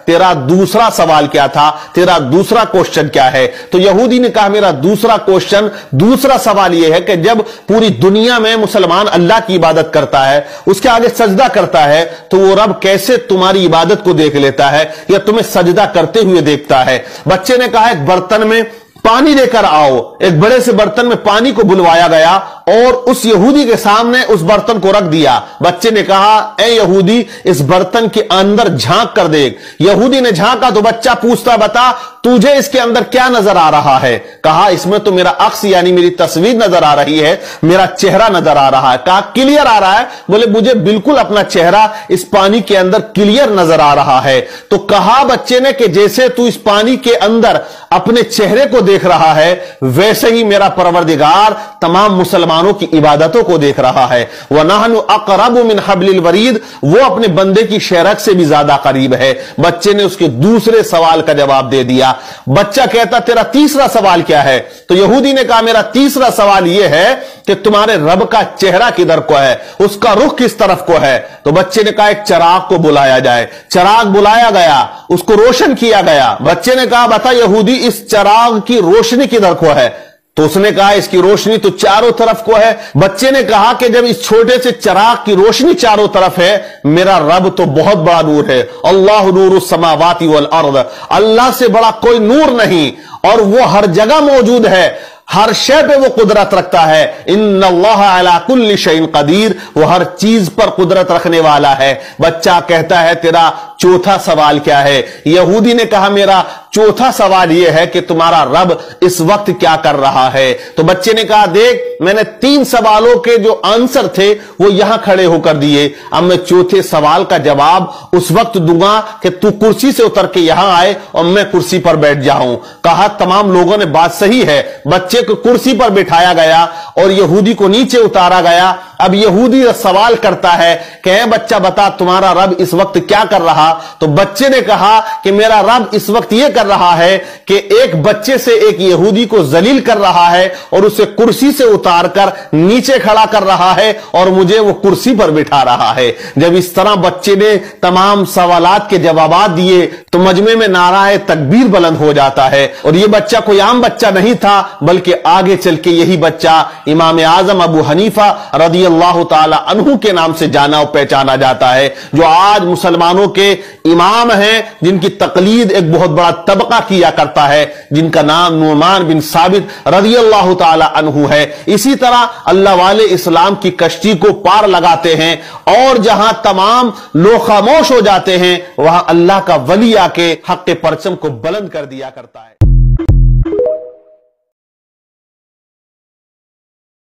تیرا دوسرا سوال کیا تھا، تیرا دوسرا کوشچن کیا ہے؟ تو یہودی نے کہا میرا دوسرا کوشچن، دوسرا سوال یہ ہے کہ جب پوری دنیا میں مسلمان اللہ کی عبادت کرتا ہے، اس کے آگے سجدہ کرتا ہے، تو وہ رب کیسے تمہاری عبادت کو دیکھ لیتا ہے یا تمہیں سجدہ کرتے ہوئے دیکھتا ہے؟ بچے نے کہا ایک برتن میں پانی لے کر آؤ، ایک بڑے سے برتن میں پانی کو بلوایا گیا اور اس یہودی کے سامنے اس برتن کو رکھ دیا۔ بچے نے کہا اے یہودی اس برتن کے اندر جھانک کر دیکھ۔ یہودی نے جھانکا تو بچہ پوچھتا بتا تجھے اس کے اندر کیا نظر آ رہا ہے؟ کہا اس میں تو میرا عکس یعنی میری تصویر نظر آ رہی ہے، میرا چہرہ نظر آ رہا ہے۔ کہا کلیئر آ رہا ہے؟ بولے مجھے بالکل اپنا چہرہ اس پانی کے اندر کلیئر نظر آ رہا ہے۔ تو کہا بچے نے کہ جیسے تو اس پانی کے اندر اپنے چہرے کو دیکھ رہا ہے، ویسے ہی میرا پروردگار تمام مسلمانوں کی عبادتوں کو دیکھ رہا ہے۔ وَنَحْنُ أَقْرَبُ مِنْ حَبْلِ الْوَرِيدِ، وہ اپنے بندے کی شہرک سے بھی زیادہ قریب ہے۔ بچے نے اس کے دوسرے سوال کا جواب دے دیا۔ بچہ کہتا تیرا تیسرا سوال کیا ہے؟ تو یہودی نے کہا میرا تیسرا سوال یہ ہے کہ تمہارے رب کا چہرہ کدھر کو ہے، اس کا رخ کس طرف کو ہے؟ تو بچے نے کہا ایک چراغ کو بلایا جائے۔ چراغ بلایا گیا، اس کو روشن کیا گیا۔ بچے نے کہا بتا یہودی اس چراغ کی روشنی کدھر کو ہے؟ تو اس نے کہا اس کی روشنی تو چاروں طرف کو ہے۔ بچے نے کہا کہ جب اس چھوٹے سے چراغ کی روشنی چاروں طرف ہے، میرا رب تو بہت بڑا نور ہے۔ اللہ نور السماوات والارض، اللہ سے بڑا کوئی نور نہیں، اور وہ ہر جگہ موجود ہے، ہر شے پہ وہ قدرت رکھتا ہے۔ ان اللہ علی کل شیء قدیر، وہ ہر چیز پر قدرت رکھنے والا ہے۔ بچہ کہتا ہے تیرا چوتھا سوال کیا ہے؟ یہودی نے کہا میرا چوتھا سوال یہ ہے کہ تمہارا رب اس وقت کیا کر رہا ہے؟ تو بچے نے کہا دیکھ میں نے 3 سوالوں کے جو آنسر تھے وہ یہاں کھڑے ہو کر دیے، اب میں چوتھے سوال کا جواب اس وقت دوں گا کہ تو کرسی سے اتر کے یہاں آئے اور میں کرسی پر بیٹھ جاؤں۔ کہا تمام لوگوں نے بات صحیح ہے، بچے کو کرسی پر بٹھایا گیا اور یہودی کو نیچے اتارا گیا۔ اب یہودی سوال کرتا ہے کہ اے بچہ بتا تمہارا رب اس وقت کیا کر رہا؟ تو بچے نے کہا کہ میرا رب اس وقت یہ کر رہا ہے کہ ایک بچے سے ایک یہودی کو ذلیل کر رہا ہے اور اسے کرسی سے اتار کر نیچے کھڑا کر رہا ہے اور مجھے وہ کرسی پر بٹھا رہا ہے۔ جب اس طرح بچے نے تمام سوالات کے جوابات دیے تو مجمع میں نعرہ تکبیر بلند ہو جاتا ہے۔ اور یہ بچہ کوئی عام بچہ نہیں تھا، بلکہ آگے چل کے یہی بچہ امام اعظم ابو حنیفہ رضی اللہ تعالی عنہ کے نام سے جانا اور پہچانا جاتا ہے، جو آج مسلمانوں کے امام ہیں، جن کی تقلید ایک بہت بڑا طبقہ کیا کرتا ہے، جن کا نام نعمان بن ثابت رضی اللہ تعالی عنہ ہے۔ اسی طرح اللہ والے اسلام کی کشتی کو پار لگاتے ہیں اور جہاں تمام لوگ خاموش ہو جاتے ہیں، وہاں اللہ کا ولی آ کے حق پرچم کو بلند کر دیا کرتا ہے۔